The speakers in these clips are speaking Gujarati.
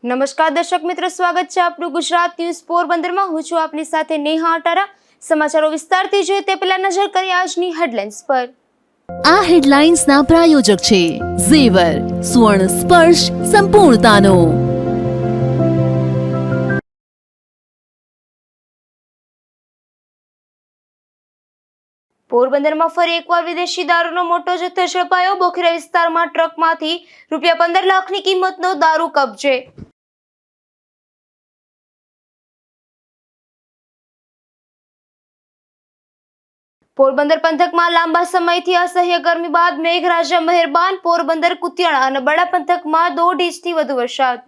નમસ્કાર દર્શક મિત્રો, સ્વાગત છે આપનું ગુજરાત ન્યૂઝ પોરબંદરમાં। હું છું આપની સાથે નેહા અટારા। સમાચારો વિસ્તારથી જોઈએ તે પહેલા નજર કરીએ આજની હેડલાઇન્સ પર। આ હેડલાઇન્સના પ્રાયોજક છે ઝેવર, સ્વર્ણ સ્પર્શ સંપૂર્ણતાનો। પોરબંદરમાં ફરી એકવાર વિદેશી દારૂનો મોટો જથ્થો ઝડપાયો। બોખીરા વિસ્તારમાં ટ્રકમાંથી ₹15 લાખની કિંમતનો દારૂ કબજે। પોરબંદર પંથકમાં લાંબા સમયથી અસહ્ય ગરમી બાદ મેઘરાજા મહેરબાન। પોરબંદર, કુતિયાણા અને બડા પંથકમાં 1.5 ઇંચથી વધુ વરસાદ।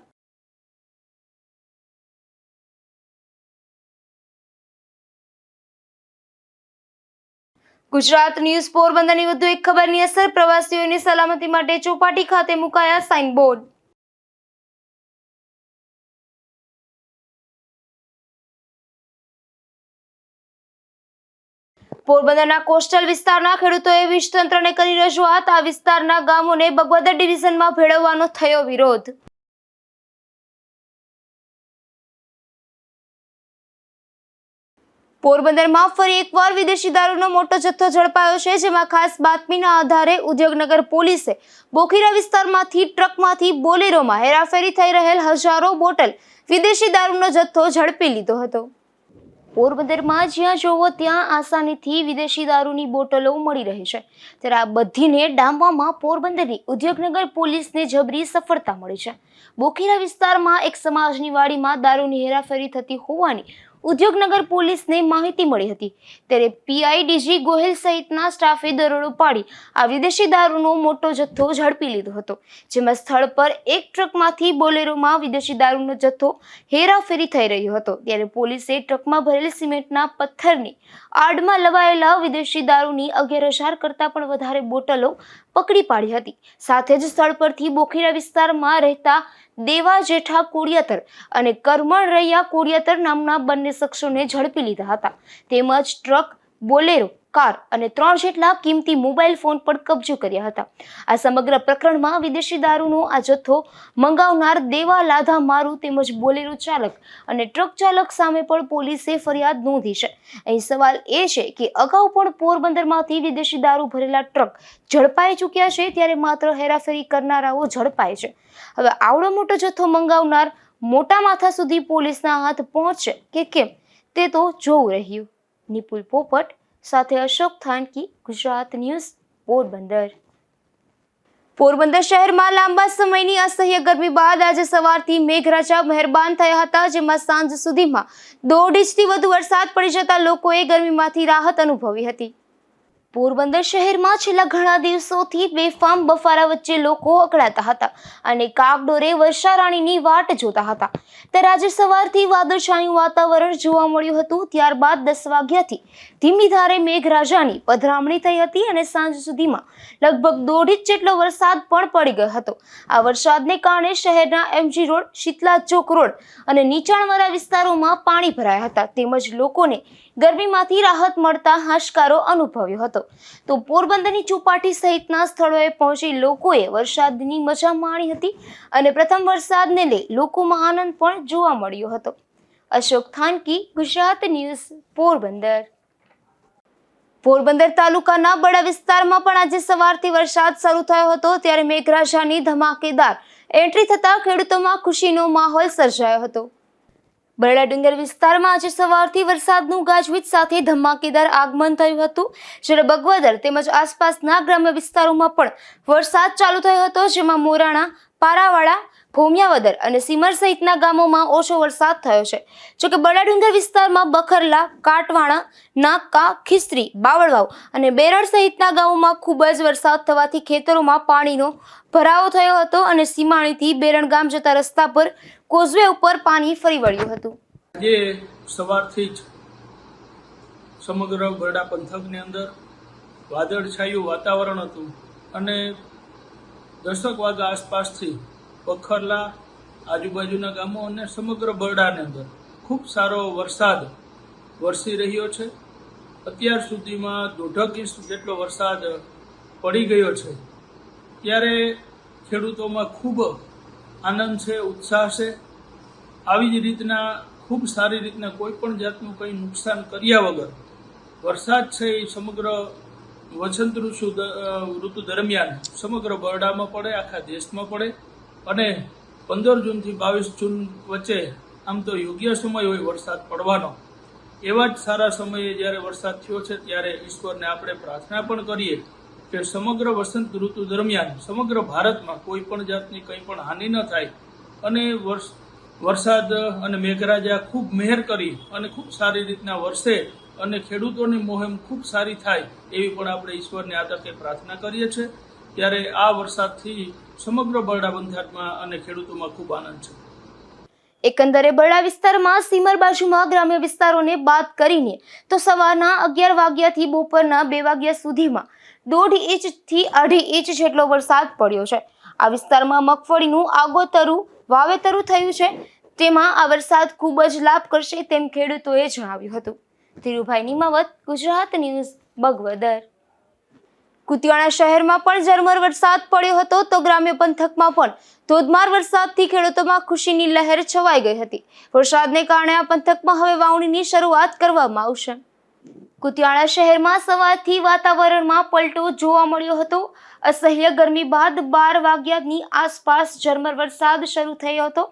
ગુજરાત ન્યૂઝ પોરબંદરની વધુ એક ખબરની અસર। પ્રવાસીઓની સલામતી માટે ચોપાટી ખાતે મુકાયા સાઇનબોર્ડ। પોરબંદરના કોસ્ટલ વિસ્તારના ખેડૂતોએ વીજતંત્રને કરી રજૂઆત। આ વિસ્તારના ગામોને બગવદર ડિવિઝનમાં ભેળવવાનો થયો વિરોધ। પોરબંદરમાં ફરી એકવાર વિદેશી દારૂનો મોટો જથ્થો ઝડપાયો છે, જેમાં ખાસ બાતમીના આધારે ઉદ્યોગનગર પોલીસે બોખીરા વિસ્તારમાંથી ટ્રકમાંથી બોલેરોમાં હેરાફેરી થઈ રહેલ હજારો બોટલ વિદેશી દારૂનો જથ્થો ઝડપી લીધો હતો। પોરબંદરમાં જ્યાં જોવો ત્યાં આસાનીથી વિદેશી દારૂની બોટલો મળી રહી છે, ત્યારે આ બધીને ડામવામાં પોરબંદરની ઉદ્યોગનગર પોલીસને જબરી સફળતા મળી છે। બોખીરા વિસ્તારમાં એક સમાજની વાડીમાં દારૂની હેરાફેરી થતી હોવાની ઉદ્યોગનગર પોલીસને માહિતી મળી હતી, ત્યારે પીઆઈડીજી ગોહિલ સહિતના સ્ટાફે દરોડો પાડી આ વિદેશી દારૂનો મોટો જથ્થો ઝડપી લીધો હતો, જેમાં સ્થળ પર એક ટ્રકમાંથી બોલેરોમાં વિદેશી દારૂનો જથ્થો હેરાફેરી થઈ રહ્યો હતો। ત્યારે પોલીસે ટ્રકમાં ભરેલ સિમેન્ટના પથ્થરની આડમાં લવાયેલા વિદેશી દારૂની 11,000 કરતાં પણ વધારે બોટલો પકડી પાડી હતી। સાથે જ સ્થળ પરથી બોખીરા વિસ્તારમાં રહેતા દેવા જેઠા કોડિયાતર અને કરમણ રૈયા કોડિયાતર નામના બંને શખ્સોને ઝડપી લીધા હતા, તેમજ ટ્રક, બોલેરો, કાર અને 3 જેટલા કિંમતી મોબાઈલ ફોન પણ કબજે કર્યા હતા। આ સમગ્ર પ્રકરણમાં વિદેશી દારૂનો આ જથ્થો મંગાવનાર દેવા લાધા મારુ તેમજ બોલેરો ચાલક અને ટ્રક ચાલક સામે પણ પોલીસે ફરિયાદ નોંધી છે। અહીં સવાલ એ છે કે અગાઉ પણ પોરબંદરમાંથી વિદેશી દારૂ ભરેલા ટ્રક ઝડપાઈ ચૂક્યા છે, ત્યારે માત્ર હેરાફેરી કરનારાઓ ઝડપાય છે। હવે આવડો મોટો જથ્થો મંગાવનાર મોટા માથા સુધી પોલીસના હાથ પહોંચશે કે કેમ તે તો જોવું રહ્યું। નિપુલ પોપટ સાથે અશોક થાનકી, ગુજરાત ન્યૂઝ, પોરબંદર। પોરબંદર શહેરમાં લાંબા સમયની અસહ્ય ગરમી બાદ આજે સવારથી મેઘરાજા મહેરબાન થયા હતા, જેમાં સાંજ સુધીમાં 1.5 ઇંચથી વધુ વરસાદ પડી જતા લોકોએ ગરમીમાંથી રાહત અનુભવી હતી। પોરબંદર શહેરમાં છેલ્લા ઘણા દિવસોથી બેફામ બફારા વચ્ચે લોકો અકળાતા હતા અને કાગડોરે વર્ષારાણીની વાટ જોતા હતા, ત્યારે આજે સવારથી વાદળછાયું વાતાવરણ જોવા મળ્યું હતું। ત્યારબાદ 10 વાગ્યાથી ધીમી ધારે મેઘરાજાની પધરામણી થઈ હતી અને સાંજ સુધીમાં લગભગ 1.5 ઇંચ જેટલો વરસાદ પણ પડી ગયો હતો। આ વરસાદને કારણે શહેરના એમજી રોડ, શીતલા ચોક રોડ અને નીચાણવાળા વિસ્તારોમાં પાણી ભરાયા હતા, તેમજ લોકોને ગરમીમાંથી રાહત મળતા હાશકારો અનુભવ્યો હતો। તો પોરબંદરની ચોપાટી સહિતના સ્થળોએ પહોંચી લોકોએ વરસાદની મજા માણી હતી અને પ્રથમ વરસાદને લઈ લોકોમાં આનંદ પણ જોવા મળ્યો હતો। અશોક થાનકી, ગુજરાત ન્યૂઝ, પોરબંદર। પોરબંદર તાલુકાના બડા વિસ્તારમાં પણ આજે સવારથી વરસાદ શરૂ થયો હતો, ત્યારે મેઘરાજાની ધમાકેદાર એન્ટ્રી થતા ખેડૂતોમાં ખુશીનો માહોલ સર્જાયો હતો। બરડા ડુંગર વિસ્તારમાં આજે સવારથી વરસાદનું ગાજવીજ સાથે ધમાકેદાર આગમન થયું હતું, જ્યારે બગવદર તેમજ આસપાસના ગ્રામ્ય વિસ્તારોમાં પણ વરસાદ ચાલુ થયો હતો, જેમાં મોરાણા, પારાવાડા, ભોમિયાવદર અને સીમર સહિતના ગામોમાં ઓછો વરસાદ થયો છે। જોકે બરડા ડુંગર વિસ્તારમાં બખરલા, કાટવાણા, નાકા, ખીસ્ત્રી, બાવળવાવ અને બેરડ સહિતના ગામોમાં ખૂબ જ વરસાદ થવાથી ખેતરોમાં પાણીનો ભરાવો થયો હતો અને સીમાણીથી બેરણ ગામ જતા રસ્તા પર કોઝવે ઉપર પાણી ફરી વળ્યું હતું। આજે સવારથી જ સમગ્ર બરડા પંથકની અંદર વાદળછાયું વાતાવરણ હતું અને 10 વાગ્યા આસપાસથી બખરલા, આજુબાજુના ગામો અને સમગ્ર બરડાની અંદર ખૂબ સારો વરસાદ વરસી રહ્યો છે। અત્યાર સુધીમાં 1.5 ઇંચ જેટલો વરસાદ પડી ગયો છે, ત્યારે ખેડૂતોમાં ખૂબ આનંદ છે, ઉત્સાહ છે. આવી જ રીતના ખૂબ સારી રીતના કોઈ પણ જાતનું કંઈ નુકસાન કર્યા વગર વરસાદ છે એ સમગ્ર વસંત ઋતુ દરમિયાન સમગ્ર બરડામાં પડે, આખા દેશમાં પડે અને 15 જૂનથી 22 જૂન વચ્ચે આમ તો યોગ્ય સમય હોય વરસાદ પડવાનો. એવા જ સારા સમયે જ્યારે વરસાદ થયો છે ત્યારે ઈશ્વરને આપણે પ્રાર્થના પણ કરીએ કે સમગ્ર વસંત ઋતુ દરમિયાન સમગ્ર ભારતમાં કોઈ પણ જાતની કંઈ પણ હાનિ ન થાય અને વરસાદ અને મેઘરાજા ખૂબ મહેર કરી અને ખૂબ સારી રીતના વરસે અને ખેડૂતોની મોહેમ ખૂબ સારી થાય એવી પણ આપણે ઈશ્વરને આ તકે પ્રાર્થના કરીએ છીએ. ત્યારે આ વરસાદથી સમગ્ર બરડા પંથકમાં અને ખેડૂતોમાં ખૂબ આનંદ છે. એકંદરે બરડા વિસ્તારમાં સીમર બાજુમાં ગ્રામ્ય વિસ્તારોને બાદ કરીને તો સવારના 11 વાગ્યાથી બપોરના 2 વાગ્યા સુધીમાં 1.5 ઇંચથી 2.5 ઇંચ જેટલો વરસાદ પડ્યો છે. આ વિસ્તારમાં મગફળીનું આગોતરું વાવેતર થયું છે, તેમાં આ વરસાદ ખૂબ જ લાભ કરશે તેમ ખેડૂતોએ જણાવ્યું હતું. ધીરુભાઈ નિમાવત, ગુજરાત ન્યૂઝ, બગવદર. કુતિયાણા શહેરમાં પણ ઝરમર વરસાદ પડ્યો હતો તો ગ્રામ્ય પંથકમાં પણ ધોધમાર વરસાદથી ખેડૂતોમાં ખુશીની લહેર છવાઈ ગઈ હતી. વરસાદને કારણે આ પંથકમાં હવે વાવણીની શરૂઆત કરવામાં આવશે. કુતિયાણા શહેરમાં સવારથી વાતાવરણમાં પલટો જોવા મળ્યો હતો. અસહ્ય ગરમી બાદ 12 વાગ્યાની આસપાસ ઝરમર વરસાદ શરૂ થયો હતો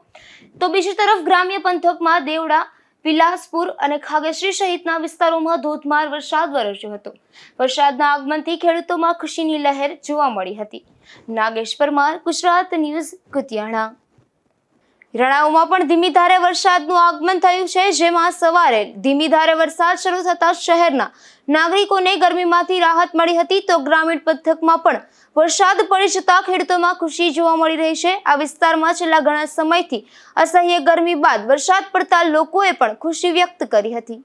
તો બીજી તરફ ગ્રામ્ય પંથકમાં દેવડા, વિલાસપુર અને ખાગેશ્રી સહિતના વિસ્તારોમાં ધોધમાર વરસાદ વરસ્યો હતો. વરસાદના આગમનથી ખેડૂતોમાં ખુશીની લહેર જોવા મળી હતી. નાગેશ પરમાર, ગુજરાત ન્યૂઝ, કુતિયાણા. રણાઉમાં પણ ધીમી ધારે વરસાદનું આગમન થયું છે, જેમાં સવારે ધીમી ધારે વરસાદ શરૂ થતા શહેરના નાગરિકોને ગરમીમાંથી રાહત મળી હતી તો ગ્રામીણ પંથકમાં પણ વરસાદ પડી જતા ખેડૂતોમાં ખુશી જોવા મળી રહી છે. આ વિસ્તારમાં છેલ્લા ઘણા સમયથી અસહ્ય ગરમી બાદ વરસાદ પડતા લોકોએ પણ ખુશી વ્યક્ત કરી હતી.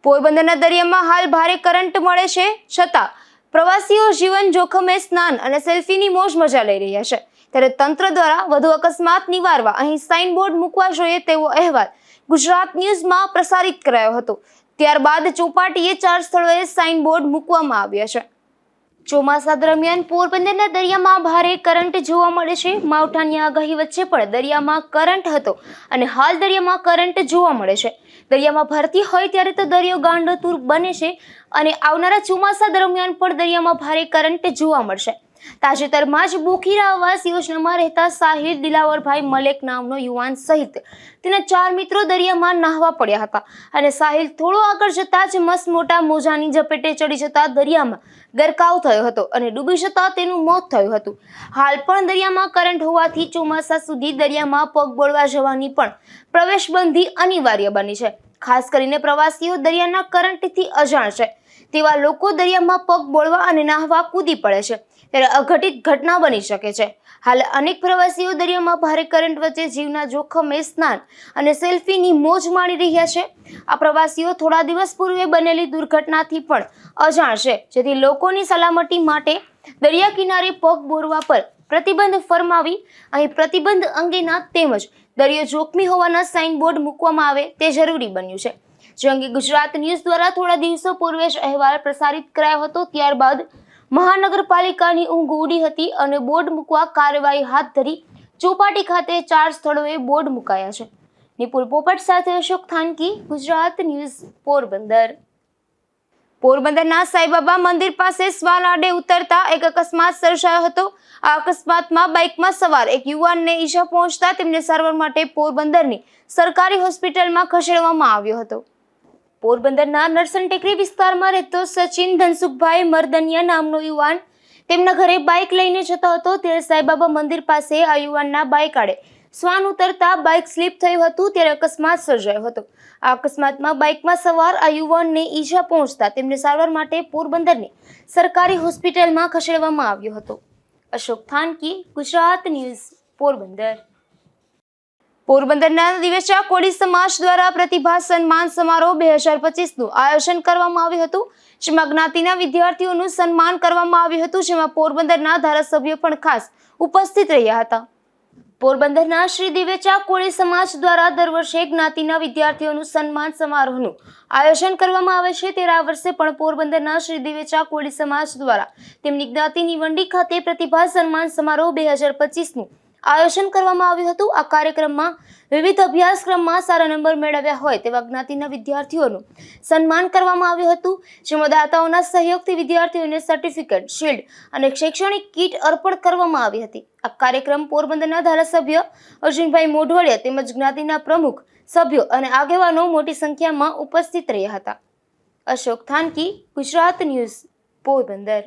પોરબંદરના દરિયામાં હાલ ભારે કરંટ મળે છે, છતાં પ્રવાસીઓ જીવન જોખમે સ્નાન અને સેલ્ફીની મોજ મજા લઈ રહ્યા છે. ત્યારે તંત્ર દ્વારા વધુ અકસ્માત નિવારવા અહીં સાઇનબોર્ડ મૂકવા જોઈએ તેવો અહેવાલ ગુજરાત ન્યૂઝમાં પ્રસારિત કરાયો હતો. ત્યારબાદ ચોપાટીએ 4 સ્થળોએ સાઇનબોર્ડ મૂકવામાં આવ્યા છે. ચોમાસા દરમિયાન પોરબંદરના દરિયામાં ભારે કરંટ જોવા મળે છે. માવઠાની આગાહી વચ્ચે પણ દરિયામાં કરંટ હતો અને હાલ દરિયામાં કરંટ જોવા મળે છે. દરિયામાં ભરતી હોય ત્યારે તો દરિયો ગાંડોતુર બને છે અને આવનારા ચોમાસા દરમિયાન પણ દરિયામાં ભારે કરંટ જોવા મળશે. તાજેતરમાં જ બોખીરા આવાસ યોજનામાં રહેતા સાહિલ દિલાવરભાઈ મલેક નામનો યુવાન સહિત તેના 4 મિત્રો દરિયામાં નાહવા પડ્યા હતા અને સાહિલ થોડો આગળ જતા જ મસ્ત મોટા મોજાની ઝપેટે ચડી જતા દરિયામાં ગરકાવ થયો હતો અને ડૂબી જતા તેનું મોત થયું હતું. હાલ પણ દરિયામાં કરંટ હોવાથી ચોમાસા સુધી દરિયામાં પગ બોળવા જવાની પણ પ્રવેશબંધી અનિવાર્ય બની છે. ખાસ કરીને પ્રવાસીઓ દરિયાના કરંટથી અજાણ છે તેવા લોકો દરિયામાં પગ બોળવા અને નાહવા કૂદી પડે છે ત્યારે અઘટિત ઘટના બની શકે છે. હાલ અનેક પ્રવાસીઓ દરિયામાં ભારે કરંટ વચ્ચે જીવના જોખમે સ્નાન અને સેલ્ફીની મોજ માણી રહ્યા છે. આ પ્રવાસીઓ થોડા દિવસ પૂર્વે બનેલી દુર્ઘટનાથી પણ અજાણ છે, જેથી લોકોની સલામતી માટે દરિયા કિનારે પગ બોરવા પર પ્રતિબંધ ફરમાવી અહીં પ્રતિબંધ અંગેના તેમજ દરિયો જોખમી હોવાના સાઇનબોર્ડ મૂકવામાં આવે તે જરૂરી બન્યું છે. જે અંગે ગુજરાત ન્યૂઝ દ્વારા થોડા દિવસો પૂર્વે જ અહેવાલ પ્રસારિત કરાયો હતો. ત્યારબાદ મહાનગરપાલિકાની ઊંઘ ઉડી હતી અને બોર્ડ મૂકવા કાર્યવાહી હાથ ધરી ચોપાટી ખાતે 4 સ્થળોએ બોર્ડ મુકાયા છે. નિપુલ પોપટ સાથે અશોક થાનકી, ગુજરાત ન્યૂઝ, પોરબંદર. પોરબંદરના સાઈબાબા મંદિર પાસે શ્વાન આડે ઉતરતા એક અકસ્માત સર્જાયો હતો. આ અકસ્માતમાં બાઇકમાં સવાર એક યુવાનને ઈજા પહોંચતા તેમને સારવાર માટે પોરબંદરની સરકારી હોસ્પિટલમાં ખસેડવામાં આવ્યો હતો. પોરબંદરના નરસણ ટેકરી વિસ્તારમાં રહેતો સચિન ધનસુખભાઈ મરદનિયા નામનો યુવાન તેમના ઘરે બાઇક લઈને જતો હતો ત્યારે સાઈબાબા મંદિર પાસે આ યુવાનના બાઇક આડે શ્વાન ઉતરતા બાઇક સ્લીપ થયું હતું ત્યારે અકસ્માત સર્જાયો હતો. આ અકસ્માતમાં બાઇકમાં સવાર આ યુવાનને ઈજા પહોંચતા તેમને સારવાર માટે પોરબંદરની સરકારી હોસ્પિટલમાં ખસેડવામાં આવ્યો હતો. અશોક થાનકી, ગુજરાત ન્યૂઝ, પોરબંદર. પોરબંદરના દિવેચા કોળી સમાજ દ્વારા પ્રતિભા સન્માન સમારોહ 2025નું આયોજન કરવામાં આવ્યું હતું, જેમાં જ્ઞાતિના વિદ્યાર્થીઓનું સન્માન કરવામાં આવ્યું હતું, જેમાં પોરબંદરના ધારાસભ્યો પણ ખાસ ઉપસ્થિત રહ્યા હતા. પોરબંદરના શ્રી દિવેચા કોળી સમાજ દ્વારા દર વર્ષે જ્ઞાતિના વિદ્યાર્થીઓનું સન્માન સમારોહનું આયોજન કરવામાં આવે છે ત્યારે આ વર્ષે પણ પોરબંદરના શ્રી દિવેચા કોળી સમાજ દ્વારા તેમની જ્ઞાતિની વંડી ખાતે પ્રતિભા સન્માન સમારોહ 2025નું આયોજન કરવામાં આવ્યું હતું। આ કાર્યક્રમમાં વિવિધ અભ્યાસક્રમમાં સારા નંબર મેળવ્યા હોય તેવા જ્ઞાતિના વિદ્યાર્થીઓનું સન્માન કરવામાં આવ્યું હતું, જેમાં દાતાઓના સહયોગથી વિદ્યાર્થીઓને સર્ટિફિકેટ, શિલ્ડ અને શૈક્ષણિક કીટ અર્પણ કરવામાં આવી હતી। આ કાર્યક્રમ પોરબંદરના ધારાસભ્ય અર્જુનભાઈ મોઢવાડિયા તેમજ જ્ઞાતિના પ્રમુખ, સભ્યો અને આગેવાનો મોટી સંખ્યામાં ઉપસ્થિત રહ્યા હતા। અશોક થાનકી, ગુજરાત ન્યૂઝ, પોરબંદર।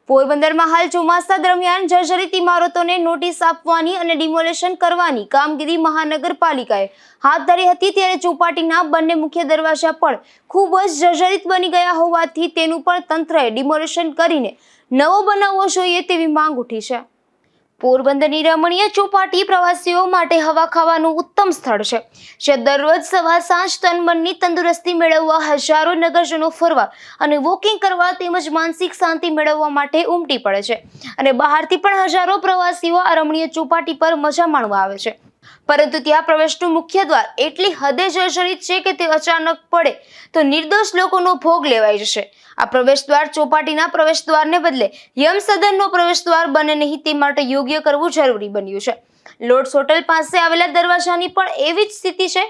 પોરબંદરમાં હાલ ચોમાસા દરમિયાન જર્જરિત ઇમારતોને નોટિસ આપવાની અને ડિમોલેશન કરવાની કામગીરી મહાનગરપાલિકાએ હાથ ધરી હતી, ત્યારે ચોપાટીના બંને મુખ્ય દરવાજા પણ ખૂબ જ જર્જરિત બની ગયા હોવાથી તેનું પણ તંત્રએ ડિમોલેશન કરીને નવો બનાવવો જોઈએ તેવી માંગ ઉઠી છે। પોરબંદરની રમણીય ચોપાટી પ્રવાસીઓ માટે હવા ખાવાનું ઉત્તમ સ્થળ છે, જ્યાં દરરોજ સવાર સાંજ તન મનની તંદુરસ્તી મેળવવા હજારો નગરજનો ફરવા અને વોકિંગ કરવા તેમજ માનસિક શાંતિ મેળવવા માટે ઉમટી પડે છે અને બહારથી પણ હજારો પ્રવાસીઓ આ રમણીય ચોપાટી પર મજા માણવા આવે છે, પરંતુ ત્યાં પ્રવેશનું મુખ્ય દ્વાર એટલી હદે જર્જરિત છે કે તે અચાનક પડે તો નિર્દોષ લોકોનો ભોગ લેવાઈ જશે। આ પ્રવેશ દ્વાર ચોપાટીના પ્રવેશ દ્વારને બદલે યમસદનનો પ્રવેશ દ્વાર બને નહીં તે માટે યોગ્ય કરવું જરૂરી બન્યું છે। લોર્ડ્સ હોટલ પાસે આવેલા દરવાજાની પણ એવી જ સ્થિતિ છે,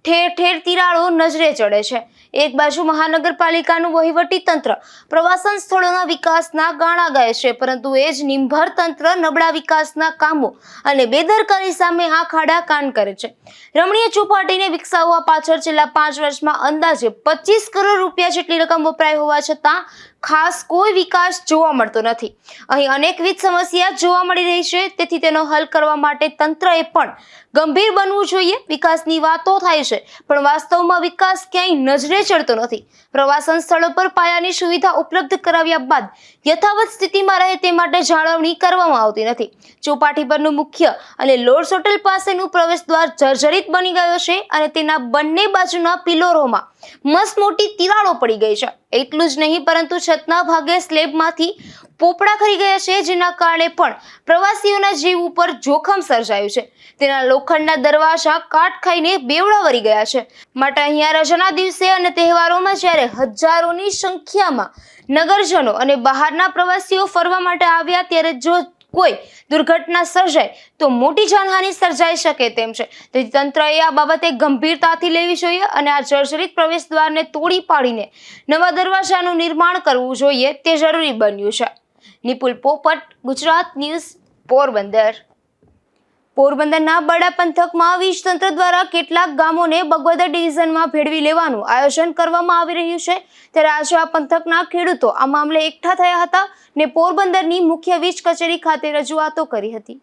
ઠેર ઠેર તિરાડો નજરે ચડે છે। એક બાજુ મહાનગરપાલિકાનું વહીવટી તંત્ર પ્રવાસન સ્થળોના વિકાસના ગાણા ગાય છે, પરંતુ એ જ નિંભર તંત્ર નબળા વિકાસના કામો અને બેદરકારી સામે આંખ આડા કાન કરે છે। રમણીય ચોપાટીને વિકસાવવા પાછળ છેલ્લા 5 વર્ષમાં અંદાજે 25 કરોડ રૂપિયા જેટલી રકમ વપરાઈ હોવા છતાં ખાસ કોઈ વિકાસ જોવા મળતો નથી। અહીં અનેકવિધ સમસ્યા જોવા મળી રહી છે, તેથી તેનો હલ કરવા માટે તંત્રએ પણ ગંભીર બનવું જોઈએ। વિકાસની વાતો થાય છે, પણ વાસ્તવમાં વિકાસ ક્યાંય નજરે ચડતો નથી। પ્રવાસન સ્થળો પર પાયાની સુવિધા ઉપલબ્ધ કરાવ્યા બાદ યથાવત સ્થિતિમાં રહે તે માટે જાળવણી કરવામાં આવતી નથી। ચોપાટી પરનું મુખ્ય અને લોર્ડ્સ હોટલ પાસેનું પ્રવેશ દ્વાર જર્જરિત બની ગયો છે અને તેના બંને બાજુના પિલોરોમાં મસ્ત મોટી તિરાડો પડી ગઈ છે। એટલું જ નહીં, પરંતુ છતના ભાગે સ્લેબમાંથી પોપડા ખરી ગયા છે, જેના કારણે પણ પ્રવાસીઓના જીવ ઉપર જોખમ સર્જાયું છે। તેના લોખંડના દરવાજા કાટ ખાઈને બેવડા વળી ગયા છે, માટે અહીંયા રજાના દિવસે અને તહેવારોમાં જ્યારે હજારોની સંખ્યામાં નગરજનો અને બહારના પ્રવાસીઓ ફરવા માટે આવ્યા, ત્યારે જો કોઈ દુર્ઘટના સર્જાય તો મોટી જાનહાનિ સર્જાઈ શકે તેમ છે, તેથી તંત્રએ આ બાબતે ગંભીરતાથી લેવી જોઈએ અને આ જર્જરિત પ્રવેશ દ્વારને તોડી પાડીને નવા દરવાજાનું નિર્માણ કરવું જોઈએ તે જરૂરી બન્યું છે। નિપુલ પોપટ, ગુજરાત ન્યૂઝ, પોરબંદર। પોરબંદરના બડા પંથકમાં વીજ તંત્ર દ્વારા કેટલાક ગામોને બગવદર ડિવિઝનમાં ભેળવી લેવાનું આયોજન કરવામાં આવી રહ્યું છે, ત્યારે આજે આ પંથકના ખેડૂતો આ મામલે એકઠા થયા હતા ને પોરબંદરની મુખ્ય વીજ કચેરી ખાતે રજૂઆતો કરી હતી।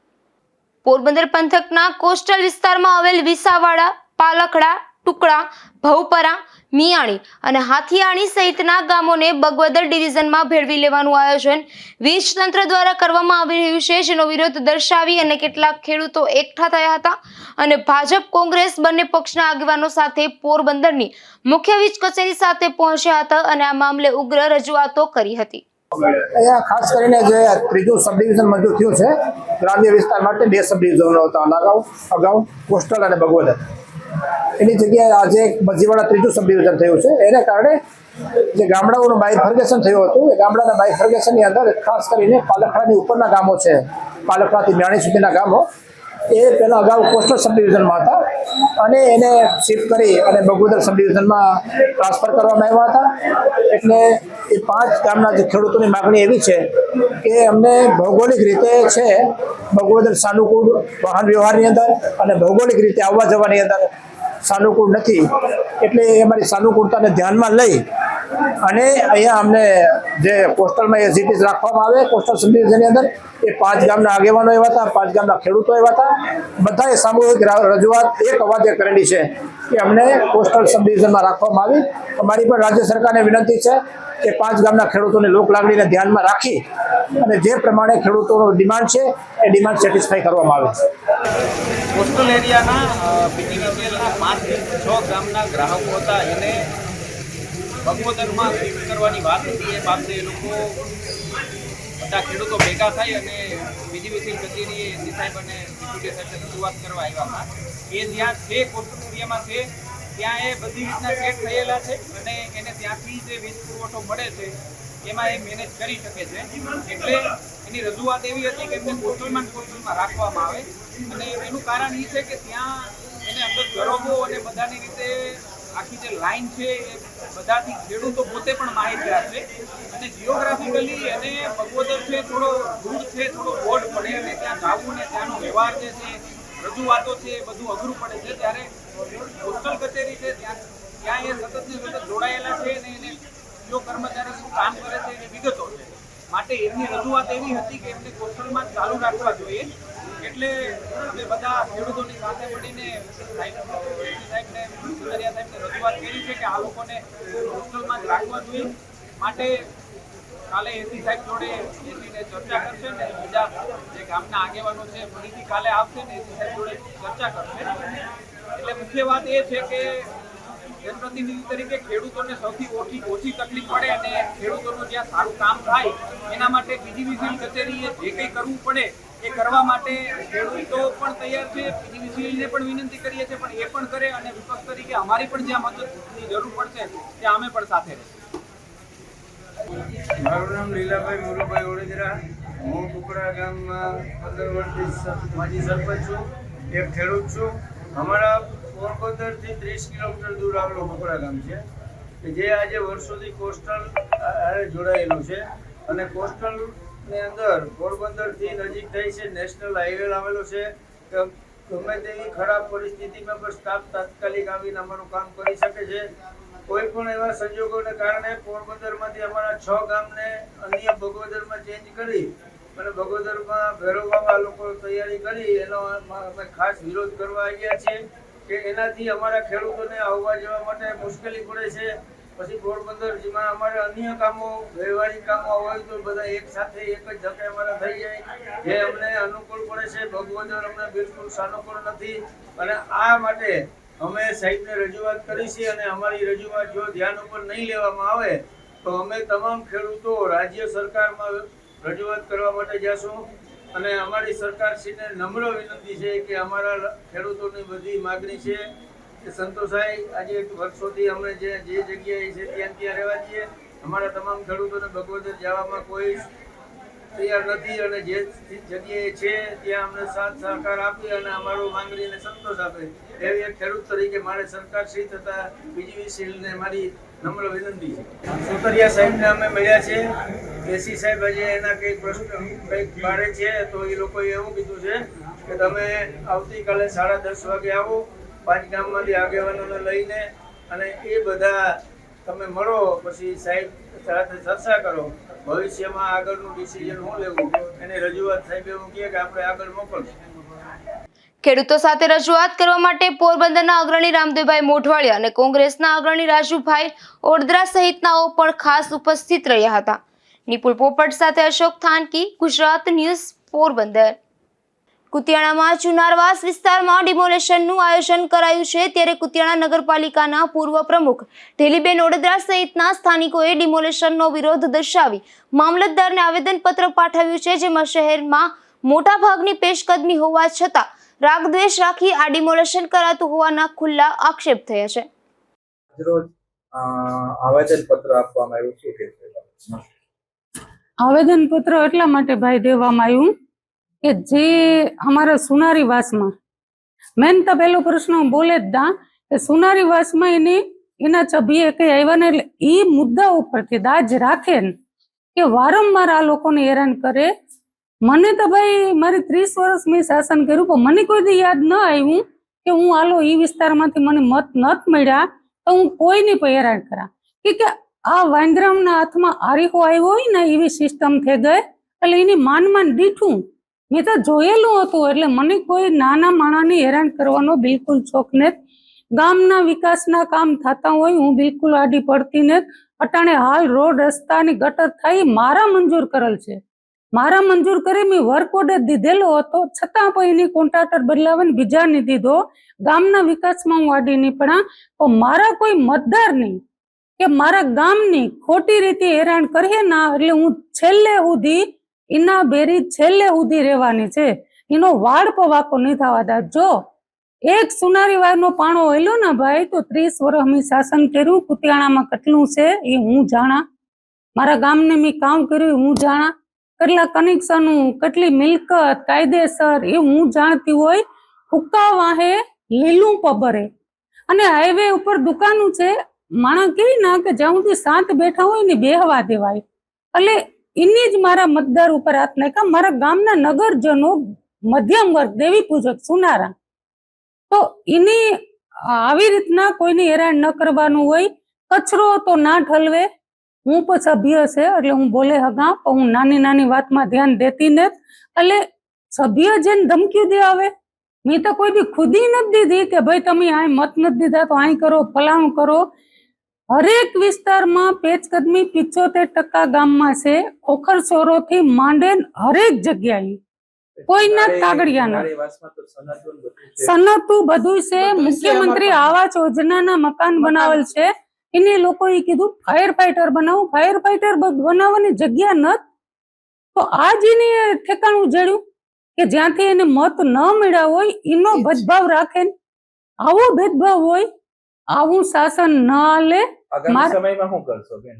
પોરબંદર પંથકના કોસ્ટલ વિસ્તારમાં આવેલ વિસાવાડા, પાલખડા, ટુકડા, ભવપરા, મિયાણી અને હાથીયાણી સહિતના ગામોને બગવદર ડિવિઝનમાં ભેળવી લેવાનું આયોજન વીજ તંત્ર દ્વારા કરવામાં આવી રહ્યું છે, જેનો વિરોધ દર્શાવી અને કેટલાક ખેડૂતો એકઠા થયા હતા અને ભાજપ, કોંગ્રેસ બંને પક્ષના આગેવાનો સાથે પોરબંદરની મુખ્ય વીજ કચેરી સાથે પહોંચ્યા હતા અને આ મામલે ઉગ્ર રજૂઆતો કરી હતી। અહીંયા ખાસ કરીને જે ત્રીજું સબ ડિવિઝન મંજૂર થયું છે ગ્રામ્ય વિસ્તાર માટે 2 સબ ડિવિઝનો હતા અગાઉ કોસ્ટલ અને બગવદર, એની જગ્યાએ આજે એક બજીવાડા ત્રીજું સબ ડિવિઝન થયું છે। એને કારણે જે ગામડાઓનું બાયફર્ગેશન થયું હતું, એ ગામડાના બાયફર્ગેશનની અંદર ખાસ કરીને પાલખડાની ઉપરના ગામો છે, પાલખડાથી મ્યાણી સુધીના ગામો, એ પહેલાં અગાઉ કોસ્ટલ સબ ડિવિઝનમાં હતા અને એને શિફ્ટ કરી અને બગવદર સબ ડિવિઝનમાં ટ્રાન્સફર કરવામાં આવ્યા હતા। એટલે એ 5 ગામના જે ખેડૂતોની માગણી એવી છે કે અમને ભૌગોલિક રીતે છે બગવદર સાનુકૂળ વાહન વ્યવહારની અંદર અને ભૌગોલિક રીતે આવવા જવાની અંદર સાનુકૂળ નથી, એટલે એ અમારી સાનુકૂળતાને ધ્યાનમાં લઈ અને અહીંયા અમને જે કોસ્ટલમાં એઝ ઇટ ઇઝ રાખવામાં આવે કોસ્ટલ સબ ડિવિઝનની અંદર એ 5 ગામના આગેવાનો એવા હતા, 5 ગામના ખેડૂતો એવા હતા, બધાએ સામૂહિક રજૂઆત એક અવાજે કરેલી છે કે અમને કોસ્ટલ સબ ડિવિઝનમાં રાખવામાં આવી। અમારી પણ રાજ્ય સરકારને વિનંતી છે કે 5 ગામના ખેડૂતોની લોકલાગણીને ધ્યાનમાં રાખી અને જે પ્રમાણે ખેડૂતોનો ડિમાન્ડ છે એ ડિમાન્ડ સેટિસ્ફાઈ કરવામાં આવે। કોસ્ટલ એરિયાના પીટીવીસીએલના 5 થી 6 ગામના ગ્રાહકો હતા, એને બગવદરમાં શિફ્ટ કરવાની વાત હતી। એ બાબતે એ લોકો બધા ખેડૂતો ભેગા થઈ અને પીટીવીસીએલ કચેરીએ એસી સાહેબ અને ડિપ્યુટી સાહેબને રજૂઆત કરવા આવ્યા હતા। એ જ્યાં છે કોસ્ટલ એરિયામાં છે ત્યાં એ બધી રીતના સેટ થયેલા છે અને એને ત્યાંથી જે વીજ પુરવઠો મળે છે એમાં એ મેનેજ કરી શકે છે. એટલે એની રજૂઆત એવી હતી કે એમને કોસ્ટલમાં રાખવામાં આવે, અને એનું કારણ એ છે કે ત્યાં એને અંદર ગરબો અને બધાની રીતે આખી જે લાઈન છે એ બધાથી ખેડૂતો પોતે પણ માહિતગાર છે, અને જીઓગ્રાફિકલી એને બગોદર છે થોડો દૂર છે, થોડો બોર્ડ પડે, અને ત્યાં જવું ને ત્યાંનો વ્યવહાર જે છે, રજૂઆતો છે, એ બધું અઘરું પડે છે. ત્યારે કોસ્ટલ કચેરી છે ત્યાં એ સતત ને સતત જોડાયેલા છે, અને એને જો કર્મચારી શું કામ કરે છે એની વિગતો છે. માટે એમની રજૂઆત એવી હતી કે એમને કોસ્ટલમાં ચાલુ રાખવા જોઈએ. એટલે અમે બધા ખેડૂતોની સાથે મળીને સાહેબને રજૂઆત કરી છે કે આ લોકોને કોસ્ટલમાં જ રાખવા જોઈએ. માટે કાલે એસી સાહેબ જોડે એસીને ચર્ચા કરશે, ને બીજા જે ગામના આગેવાનો છે ફરીથી કાલે આવશે ને એસી સાહેબ જોડે ચર્ચા કરશે. એટલે મુખ્ય વાત એ છે કે જનપ્રતિનિધિ તરીકે ખેડૂતોને સૌથી ઓછી તકલીફ પડે અને ખેડૂતોનું જ્યાં સારું કામ થાય એના માટે પીજીવીસીએલ કચેરીએ જે કંઈ કરવું પડે એ કરવા માટે ખેડૂતો પણ તૈયાર છે. પીજીવીસીએલને પણ વિનંતી કરીએ છીએ પણ એ પણ કરે, અને વિપક્ષ તરીકે અમારી પણ જ્યાં મદદની જરૂર પડશે ત્યાં અમે પણ સાથે રહીશું. મારું નામ લીલાભાઈ મોરુભાઈ ઓડેદરા. હું કુકડા ગામમાં 15 વર્ષથી માજી સરપંચ છું, એક ખેડૂત છું. અમારા પોરબંદરથી 30 કિલોમીટર દૂર આવેલું કુકડા ગામ છે કે જે આજે વર્ષોથી કોસ્ટલ જોડાયેલું છે, અને કોસ્ટલની અંદર પોરબંદરથી નજીક થઈ છે, નેશનલ હાઈવે આવેલો છે કે ગમે તેવી ખરાબ પરિસ્થિતિમાં પણ સ્ટાફ તાત્કાલિક આવીને અમારું કામ કરી શકે છે. કોઈ પણ એવા સંજોગોને કારણે પોરબંદરમાંથી અમારા 6 ગામને અન્ય બગોદરમાં ચેન્જ કરી અને બગોદરમાં ભેરવવામાં લોકો તૈયારી કરી, એનો અમે ખાસ વિરોધ કરવા આવ્યા છીએ કે એનાથી અમારા ખેડૂતોને આવવા જવા માટે મુશ્કેલી પડે છે. પછી પોરબંદર જેમાં અમારે અન્ય કામો વ્યવહારિક કામો હોય તો બધા એક સાથે એક જ ધકે અમારા થઈ જાય, જે અમને અનુકૂળ પડે છે. બગોદર અમને બિલકુલ સાનુકૂળ નથી, અને આ માટે અમે સાહેબને રજૂઆત કરી છે, અને અમારી રજૂઆત જો ધ્યાન ઉપર નહીં લેવામાં આવે તો અમે તમામ ખેડૂતો રાજ્ય સરકારમાં રજૂઆત કરવા માટે જશું. અને અમારી સરકારશ્રીને નમ્ર વિનંતી છે કે અમારા ખેડૂતોની બધી માગણી છે એ સંતોષાય. આજે વર્ષોથી અમે જે જગ્યાએ છે ત્યાં રહેવા છીએ. અમારા તમામ ખેડૂતોને બગોદર જવામાં કોઈ તૈયાર નથી, અને જે જગ્યાએ છે ત્યાં અમને સાથ સહકાર આપી અને અમારું માંગણીને સંતોષ આપે એવી એક ખેડૂત તરીકે મારે સરકારશ્રી તથા પીજીવીસીએલને મારી નમ્ર વિનંતી છે. સુતરિયા સાહેબને અમે મળ્યા છે. એસી સાહેબ આજે એના કંઈક પ્રશ્ન કંઈક બારે છે, તો એ લોકોએ એવું કીધું છે કે તમે આવતીકાલે 10:30 વાગે આવો 5 ગામમાંથી આગેવાનોને લઈને, અને એ બધા તમે મળો, પછી સાહેબ સાથે ચર્ચા કરો, ભવિષ્યમાં આગળનું ડિસિઝન શું લેવું એની રજૂઆત સાહેબ એવું કહે કે આપણે આગળ મોકલશું. ખેડૂતો સાથે રજૂઆત કરવા માટે પોરબંદરના અગ્રણી રામદેવભાઈ મોઢવાડિયા અને કોંગ્રેસના અગ્રણી રાજુભાઈ ઓડેદરા સહિતનાઓ પણ ખાસ ઉપસ્થિત રહ્યા હતા. નિપુલ પોપટ સાથે અશોક થાનકી, ગુજરાત ન્યૂઝ, પોરબંદર. કુતિયાણામાં ચુનારવાસ વિસ્તારમાં ડિમોલેશનનું આયોજન કરાયું છે, ત્યારે કુતિયાણા નગરપાલિકાના પૂર્વ પ્રમુખ ઢેલીબેન ઓડેદરા સહિતના સ્થાનિકોએ ડિમોલેશનનો વિરોધ દર્શાવી મામલતદારને આવેદનપત્ર પાઠવ્યું છે, જેમાં શહેરમાં મોટાભાગની પેશકદમી હોવા છતાં રાગદ્વેષ રાખી આ ડિમોલેશન કરાતું હોવાના ખુલ્લા આક્ષેપ થયા છે. આવેદનપત્ર આપવામાં આવ્યું છે કે આવેદનપત્ર એટલા માટે ભાઈ દેવામાં આવ્યું કે જે અમારા સુનારીવાસમાં મેન તો પહેલો પ્રશ્ન બોલે જ દા કે સુનારીવાસમાં એના ચભીએ કઈ આવ્યા ને, એટલે એ મુદ્દા ઉપરથી દાજ રાખે ને કે વારંવાર આ લોકોને હેરાન કરે. મને તો ભાઈ મારી 30 વર્ષ મેં શાસન કર્યું, પણ મને કોઈ દી યાદ ન આવ્યું કે હું હાલો એ વિસ્તારમાંથી મને મત નથી મળ્યા તો હું કોઈને પણ હેરાન કરા. કે આ વાંદરામના હાથમાં આરીખો આવ્યો હોય ને એવી સિસ્ટમ થઈ ગઈ. એટલે એની માન દીઠું મેં તો જોયેલું હતું. એટલે મને કોઈ નાના માણાને હેરાન કરવાનો બિલકુલ શોખ નથી. ગામના વિકાસના કામ થતા હોય હું બિલકુલ આડી પડતી નથી. અટાણે હાલ રોડ રસ્તાની ગટર થઈ મારા મંજૂર કરેલ છે, મારા મંજૂર કરી મેં વર્ક ઓર્ડર દીધેલો હતો, છતાં પણ એની કોન્ટ્રાક્ટર બદલાવીને બીજાને દીધો. ગામના વિકાસમાં હું આડી નહીં પડા, પણ મારા કોઈ મતદાર નહીં કે મારા ગામની ખોટી રીતે હેરાન કરીએ ના, એટલે હું છેલ્લે સુધી એના બેરી છેલ્લે સુધી રહેવાની છે. એનો વાડ પવાકો નહીં થવા દા. જો એક સુનારીવારનો પાણો હોયલો ને ભાઈ તો 30 વર્ષ અમે શાસન કર્યું. કુતિયાણામાં કેટલું છે એ હું જાણા. મારા ગામને મેં કામ કર્યું હું જાણા, કેટલા કનેક્શનો, કેટલી મિલકત કાયદેસર એ હું જાણતી હોય. હુક્કા વાહે લીલું પબરે અને હાઈવે ઉપર દુકાનો છે. માણસ કહે ના કે જ્યાં સુધી શાંત બેઠા હોય ને બેહવા દેવાય. એટલે એની જ મારા મતદાર ઉપર હાથ નાખ્યા. મારા ગામના નગરજનો મધ્યમ વર્ગ, દેવી પૂજક, સુનારા, તો એની આવી રીતના કોઈને હેરાન ન કરવાનું હોય. કચરો તો ના ઠલવે. હું પણ સભ્ય છે એટલે હું બોલે હગા, પણ હું નાની નાની વાતમાં ધ્યાન દેતી નથી. એટલે સભ્ય જેને ધમકી દે આવે, મેં તો કોઈ બી ખુદી નથી દીધી કે ભાઈ તમે આ મત નથી દીધા તો અહીં કરો, ફલાણું કરો. હરેક વિસ્તારમાં પેચકદમી 75% ગામમાં છે. ઓખરસોરો થી માંડે હરેક જગ્યાએ કોઈના કાગળિયા નથી. સનતું બધું છે. મુખ્યમંત્રી આવાસ યોજનાના મકાન બનાવેલ છે. એને લોકોએ કીધું ફાયર ફાઈટર બનાવું. ફાયર ફાઈટર બનાવવાની જગ્યા નથી. તો આ જ એને ઠેકાણું જડ્યું કે જ્યાંથી એને મત ન મળ્યા હોય એનો ભેદભાવ રાખે. આવો ભેદભાવ હોય, આવું શાસન ન હાલે. આગામી સમયમાં શું કરશો બેન?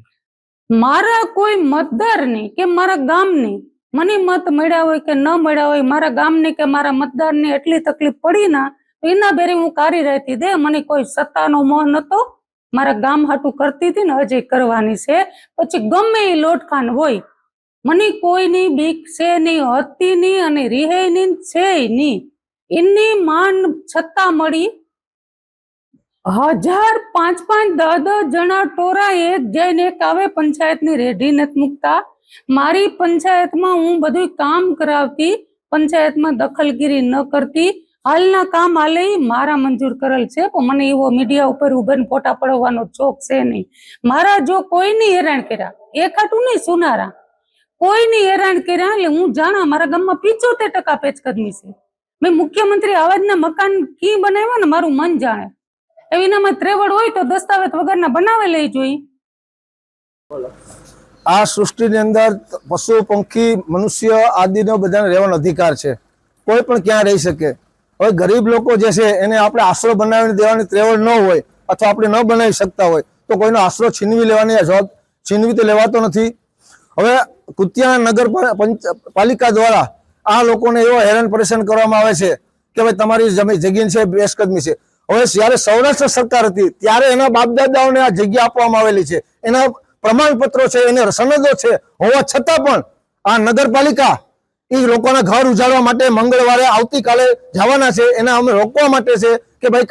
મારા કોઈ મતદારની કે મારા ગામની મને મત મળ્યા હોય કે ન મળ્યા હોય, મારા ગામની કે મારા મતદારની એટલી તકલીફ પડી ના તો એના બેરી હું કારી રહેતી દે. મને કોઈ સત્તાનો મોહ નતો. મારા ગામ હાટું કરતી હતી ને હજી કરવાની છે. પછી ગમે એ લોટખાન હોય, મને કોઈની બીક છે નહીં, હતી નહીં અને રીહે નહીં, છે નહીં. એની માન છતાં મળી 1000, 5, 5, 10 જણા ટોરા એક જઈને એક આવે. પંચાયતની રેઢી નથી મૂકતા. મારી પંચાયતમાં હું બધું કામ કરાવતી, પંચાયતમાં દખલગીરી ન કરતી. હાલના કામ હાલે મારા મંજૂર કરેલ છે, પણ મને એવો મીડિયા ઉપર ઉભેને ફોટા પડવાનો ચોક છે નહીં. મારા જો કોઈની હેરાન કર્યા, એક હાટું નહીં, સુનારા કોઈની હેરાન કર્યા એટલે હું જાણા મારા ગામમાં 75% પેચકદમી છે. મેં મુખ્યમંત્રી આવાજના મકાન કી બનાવ્યા ને મારું મન જાણે. એનામાં ત્રેવડ હોય તો દસ્તાવેજ વગરના બનાવે લઈ જોઈએ. આ સૃષ્ટિની અંદર પશુ, પંખી, મનુષ્ય આદિનો બધાને રહેવાનો અધિકાર છે. કોઈ પણ ક્યાં રહી શકે. હવે ગરીબ લોકો જે છે એને આપણે આશરો બનાવીને દેવાની ત્રેવડ ન હોય અથવા આપણે ન બનાવી શકતા હોય તો કોઈનો આશરો છીનવી લેવાની જવાબ છીનવી તો લેવાતો નથી. હવે કુતિયાણા નગર પાલિકા દ્વારા આ લોકોને એવો હેરાન પરેશાન કરવામાં આવે છે કે ભાઈ તમારી જમીન છે બેશકદમી છે. હવે જ્યારે સૌરાષ્ટ્ર સરકાર હતી ત્યારે એના બાપદાદાઓને આ જગ્યા આપવામાં આવેલી છે, એના પ્રમાણપત્રો છે, એને સનદો છે, હોવા છતાં પણ આ નગરપાલિકા એ લોકોના ઘર ઉજાડવા માટે મંગળવારે આવતીકાલે જવાના છે, એના અમે રોકવા માટે છે કે ભાઈ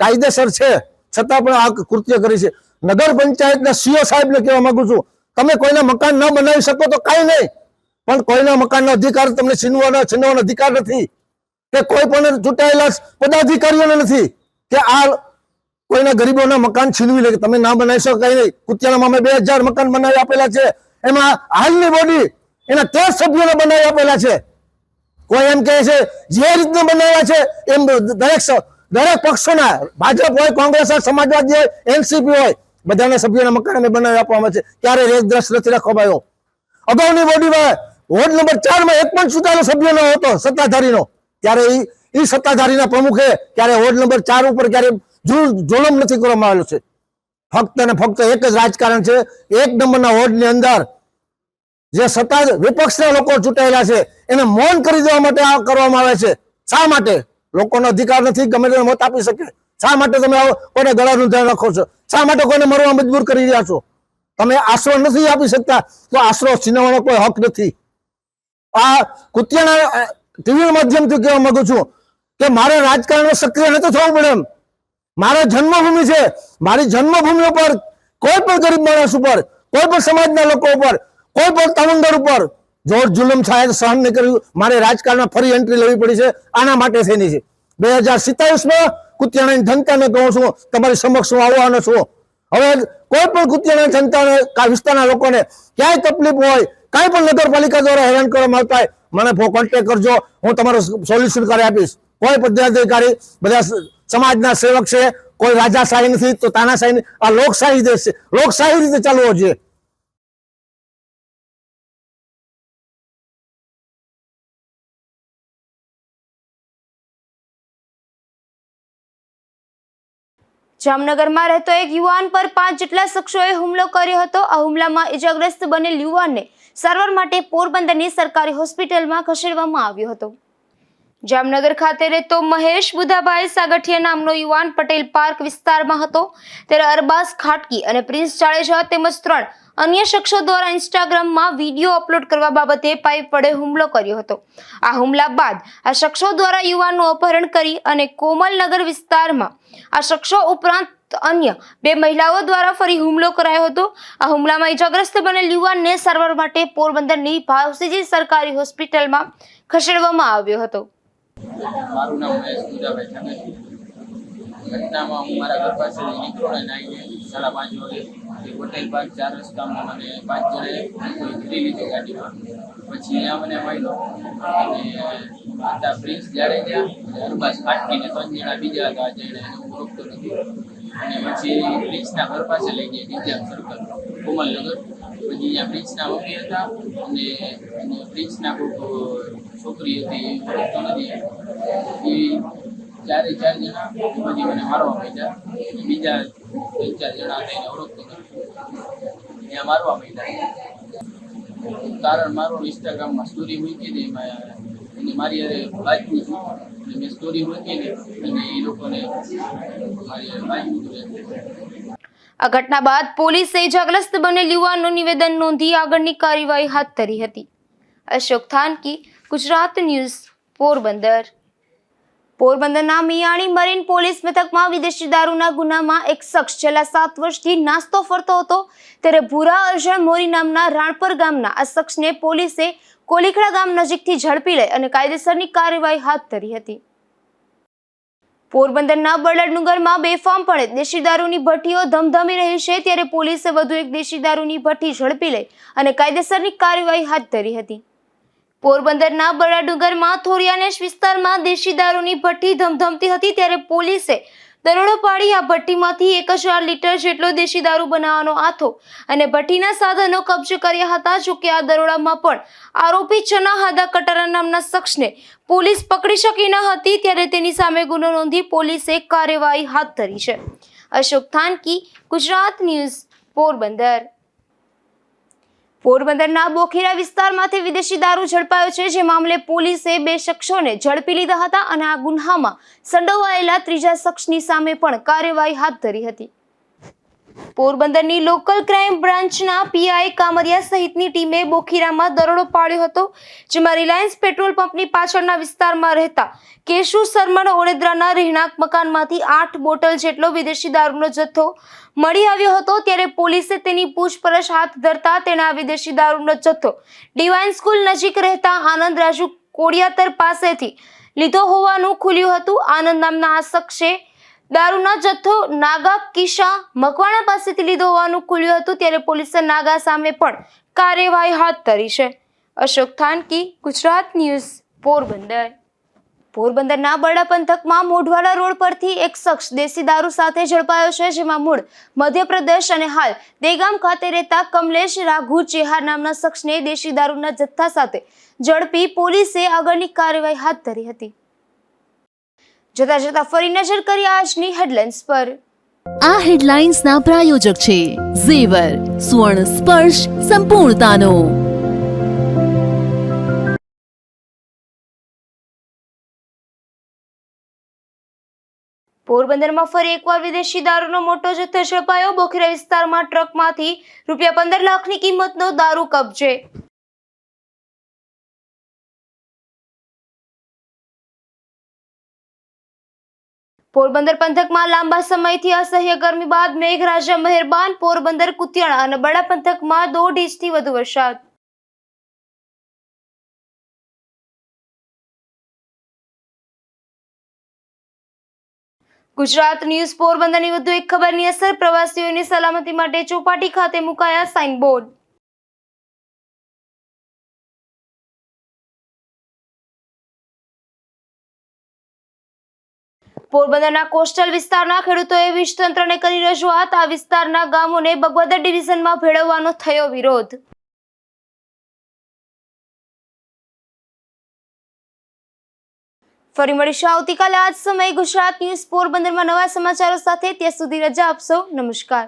કાયદેસર છે, છતાં પણ આ કૃત્ય કરી છે. નગર પંચાયતના સીઓ સાહેબને કહેવા માંગુ છું, તમે કોઈના મકાન ન બનાવી શકો તો કાંઈ નહીં, પણ કોઈના મકાનનો અધિકાર તમને છીનવાનો અધિકાર નથી કે કોઈ પણ ચૂંટાયેલા પદાધિકારીઓને નથી કે આ કોઈના ગરીબોના મકાન છીનવી લે. તમે ના બનાવી શકો કઈ નહીં. કુતિયાણામાં અમે 2000 મકાન બનાવી આપેલા છે. એમાં હાલની બોડી એના 13 સભ્યોને બનાવી આપેલા છે. કોઈ એમ કહે છે જે રીતને બનાવ્યા છે એમ દરેક પક્ષોના, ભાજપ હોય, કોંગ્રેસ હોય, સમાજવાદી હોય, એનસીપી હોય, બધાના સભ્યોના મકાન અમે બનાવી આપવામાં છે. ક્યારે રેસ દ્રશ નથી રાખવામાં આવ્યો. અગાઉની બોડીમાં વોર્ડ નંબર 4 માં એક પણ ચૂંટાયેલો સભ્ય ન હતો સત્તાધારીનો, ત્યારે એ સત્તાધારીના પ્રમુખે ક્યારે વોર્ડ નંબર 4 ઉપર ક્યારે જુલમ નથી કરવામાં આવેલો છે. ફક્ત ને ફક્ત એક જ રાજકારણ છે. 1 નંબરના વોર્ડની અંદર જે સત્તા વિપક્ષના લોકો ચૂંટાયેલા છે એને મૌન કરી દેવા માટે આ કરવામાં આવે છે. શા માટે? લોકોનો અધિકાર નથી ગમે તેને મત આપી શકે. શા માટે તમે કોઈને ગળાનું ધ્યાન રાખો છો? શા માટે કોઈને મરવા મજબૂર કરી રહ્યા છો? તમે આશરો નથી આપી શકતા તો આશરો છીનવવાનો કોઈ હક નથી. આ કુતિયાણા ટીવી માધ્યમથી કહેવા માંગુ છું કે મારે રાજકારણમાં સક્રિય નથી થવું પડે. એમ મારા જન્મભૂમિ છે, મારી જન્મભૂમિ ઉપર કોઈ પણ ગરીબ માણસ ઉપર, કોઈ પણ સમાજના લોકો ઉપર, કોઈ પણ તવંગર ઉપર જોર જુલમ થાય સહન નહીં કર્યું. મારે રાજકારણમાં ફરી એન્ટ્રી લેવી પડી છે. આના માટે થઈને છે. 2027માં કુતિયાણાની જનતાને કહું છું, તમારી સમક્ષ હું આવવાનો છું. હવે કોઈ પણ કુતિયાણા જનતાને, વિસ્તારના લોકોને ક્યાંય તકલીફ હોય, કાંઈ પણ નગરપાલિકા દ્વારા હેરાન કરવામાં આવતા હોય, મને કોન્ટેક્ટ કરજો, હું તમારો સોલ્યુશન કરી આપીશ. કોઈ પદાધિકારી, બધા સમાજના સેવક છે. કોઈ રાજાશાહી નથી તો તાનાશાહી નહીં. આ લોકશાહી દેશ છે. લોકશાહી રીતે ચાલવો જોઈએ. જામનગરમાં રહેતો એક યુવાન પર 5 જેટલા શખ્સોએ હુમલો કર્યો હતો. આ હુમલામાં ઇજાગ્રસ્ત બનેલ યુવાનને સારવાર માટે પોરબંદરની સરકારી હોસ્પિટલમાં ખસેડવામાં આવ્યો હતો. જામનગર ખાતે રહેતો મહેશ બુધાભાઈ સાગઠિયા નામનો યુવાન પટેલ પાર્ક વિસ્તારમાં હતો. ત્યારે અરબાઝ ખાટકી અને પ્રિન્સ જાડેજા તેમજ 3 અન્ય શખ્સો દ્વારા ઇન્સ્ટાગ્રામમાં વિડીયો અપલોડ કરવા બાબતે પાઇપ વડે હુમલો કર્યો હતો. આ હુમલા બાદ આ શખ્સો દ્વારા યુવાનનું અપહરણ કરી અને કોમલનગર વિસ્તારમાં આ શખ્સો ઉપરાંત અન્ય 2 મહિલાઓ દ્વારા ફરી હુમલો કરાયો હતો. આ હુમલામાં ઇજાગ્રસ્ત બનેલ યુવાનને સારવાર માટે પોરબંદરની ભાવસીજી સરકારી હોસ્પિટલમાં ખસેડવામાં આવ્યો હતો. મારું નામ મહેશ બુધાભાઈ ઠાકર. ઘટનામાં હું મારા ઘર પાસે નીકળ્યો અને આવીને 5:30 વાગે હોટેલ પાર્ક 4 રસ્તામાં મને 5 જણાએ ઘેરી લીધો ગાડીમાં. પછી અહીંયા મને મળ્યો અને હતા પ્રિન્સ જાડેજા, અરબાઝ ખાટકીને 3 જણા બીજા હતા જેણે હું રોકતો નથી. અને પછી પ્રિન્સના ઘર પાસે લઈ ગયા દિવ્યાંગ સર્કલ કોમલનગર. પછી અહીંયા પ્રિન્સના મમ્મી હતા અને પ્રિન્સના કોઈ છોકરી હતી ઓળખતો નથી. એ 4 જણા પછી મને મારવા માંડ્યા. બીજા 3-4 જણા હતા એને ઓળખતો નથી, ત્યાં મારવા માંડ્યા. કારણ મારો ઇન્સ્ટાગ્રામમાં સ્ટોરી મૂકી હતી, એમાં એને મારી હારે વાંચવું છું અને મેં સ્ટોરી મૂકીને અને એ લોકોને મારી હારે વાંચવું હતું. આ ઘટના બાદ પોલીસે ઇજાગ્રસ્ત બનેલ યુવાનનું નિવેદન નોંધી આગળની કાર્યવાહી હાથ ધરી હતી. અશોક થાનકી, ગુજરાત ન્યૂઝ, પોરબંદર. પોરબંદરના મિયાણી મરીન પોલીસ મથકમાં વિદેશી દારૂના ગુનામાં એક શખ્સ છેલ્લા 7 વર્ષથી નાસ્તો ફરતો હતો. ત્યારે ભૂરા અરજણ મોરી નામના રાણપર ગામના આ શખ્સને પોલીસે કોલીખડા ગામ નજીકથી ઝડપી લઈ અને કાયદેસરની કાર્યવાહી હાથ ધરી હતી. પોરબંદરના બળડનગરમાં બેફામપણે દેશી દારૂની ભઠ્ઠીઓ ધમધમી રહી છે. ત્યારે પોલીસે વધુ એક દેશી દારૂની ભઠ્ઠી ઝડપી લઈ અને કાયદેસરની કાર્યવાહી હાથ ધરી હતી. પોરબંદરના બળડનગરમાં થોરિયાનેશ વિસ્તારમાં દેશી દારૂની ભઠ્ઠી ધમધમતી હતી. ત્યારે પોલીસે દરોડો પાડી આ ભઠ્ઠીમાંથી 1000 લીટર જેટલો દેશી દારૂ બનાવવાનો આથો અને ભઠ્ઠીના સાધનો કબજે કર્યા હતા. જોકે આ દરોડામાં પણ આરોપી ચના હાદા કટારા નામના શખ્સને પોલીસ પકડી શકી ન હતી. ત્યારે તેની સામે ગુનો નોંધી પોલીસે કાર્યવાહી હાથ ધરી છે. અશોક થાનકી, ગુજરાત ન્યૂઝ, પોરબંદર. પોરબંદરના બોખીરા વિસ્તારમાંથી વિદેશી દારૂ ઝડપાયો છે. જે મામલે પોલીસે 2 શખ્સોને ઝડપી લીધા હતા અને આ ગુન્હામાં સંડોવાયેલા 3જા શખ્સની સામે પણ કાર્યવાહી હાથ ધરી હતી. પોરબંદરની લોકલ ક્રાઇમ બ્રાન્ચના પીઆઈ કામરિયા સહિતની ટીમે બોખીરામાં દરોડો પાડ્યો હતો. જેમાં રિલાયન્સ પેટ્રોલ પંપની પાછળના વિસ્તારમાં રહેતા કેશુ સરમણ ઓડેદરાના રહેણાંક મકાનમાંથી 8 બોટલ જેટલો વિદેશી દારૂનો જથ્થો મળી આવ્યો હતો. ત્યારે પોલીસે તેની પૂછપરછ હાથ ધરતા તેણે આ વિદેશી દારૂનો જથ્થો ડિવાઇન સ્કૂલ નજીક રહેતા આનંદ રાજુ કોડિયાતર પાસેથી લીધો હોવાનું ખુલ્યું હતું. આનંદ નામના આ શખ્સે દારૂનો જથ્થો નાગા કિશા મકવાણા પાસેથી લીધો હોવાનું ખુલ્યું હતું. ત્યારે પોલીસે નાગા સામે પણ કાર્યવાહી હાથ ધરી છે. અશોક થાનકી, ગુજરાત ન્યૂઝ, પોરબંદર. પોરબંદરના બરડા પંથકમાં મોઢવાડા રોડ પરથી એક શખ્સ દેશી દારૂ સાથે ઝડપાયો છે. જેમાં મૂળ મધ્યપ્રદેશ અને હાલ દેગામ ખાતે રહેતા કમલેશ રાઘુ ચેહાર નામના શખ્સને દેશી દારૂના જથ્થા સાથે ઝડપી પોલીસે આગળની કાર્યવાહી હાથ ધરી હતી. જતા જતા ફરી નજર કરી આજની હેડલાઇન્સ પર. આ હેડલાઇન્સના પ્રાયોજક છે ઝેવર, સુવર્ણ સ્પર્શ સંપૂર્ણતાનો. પોરબંદરમાં ફરી એકવાર વિદેશી દારૂનો મોટો જથ્થો ઝડપાયો. બોખીરા વિસ્તારમાં ટ્રકમાંથી ₹15 લાખની કિંમતનો દારૂ કબજે. પોરબંદર પંથકમાં લાંબા સમયથી અસહ્ય ગરમી બાદ મેઘરાજા મહેરબાન. પોરબંદર, કુતિયાણા અને બરડા પંથકમાં 1.5 ઇંચથી વધુ વરસાદ. ગુજરાત ન્યૂઝ પોરબંદરની વધુ એક ખબરની અસર. પ્રવાસીઓની સલામતી માટે ચોપાટી ખાતે મુકાયા સાઇનબોર્ડ. પોરબંદરના કોસ્ટલ વિસ્તારના ખેડૂતોએ વીજતંત્રને કરી રજૂઆત. આ વિસ્તારના ગામોને બગવદર ડિવિઝનમાં ભેળવવાનો થયો વિરોધ. ફરી મળીશું આવતીકાલે આ જ સમયે ગુજરાત ન્યૂઝ પોરબંદરમાં નવા સમાચારો સાથે. ત્યાં સુધી રજા આપશો. નમસ્કાર.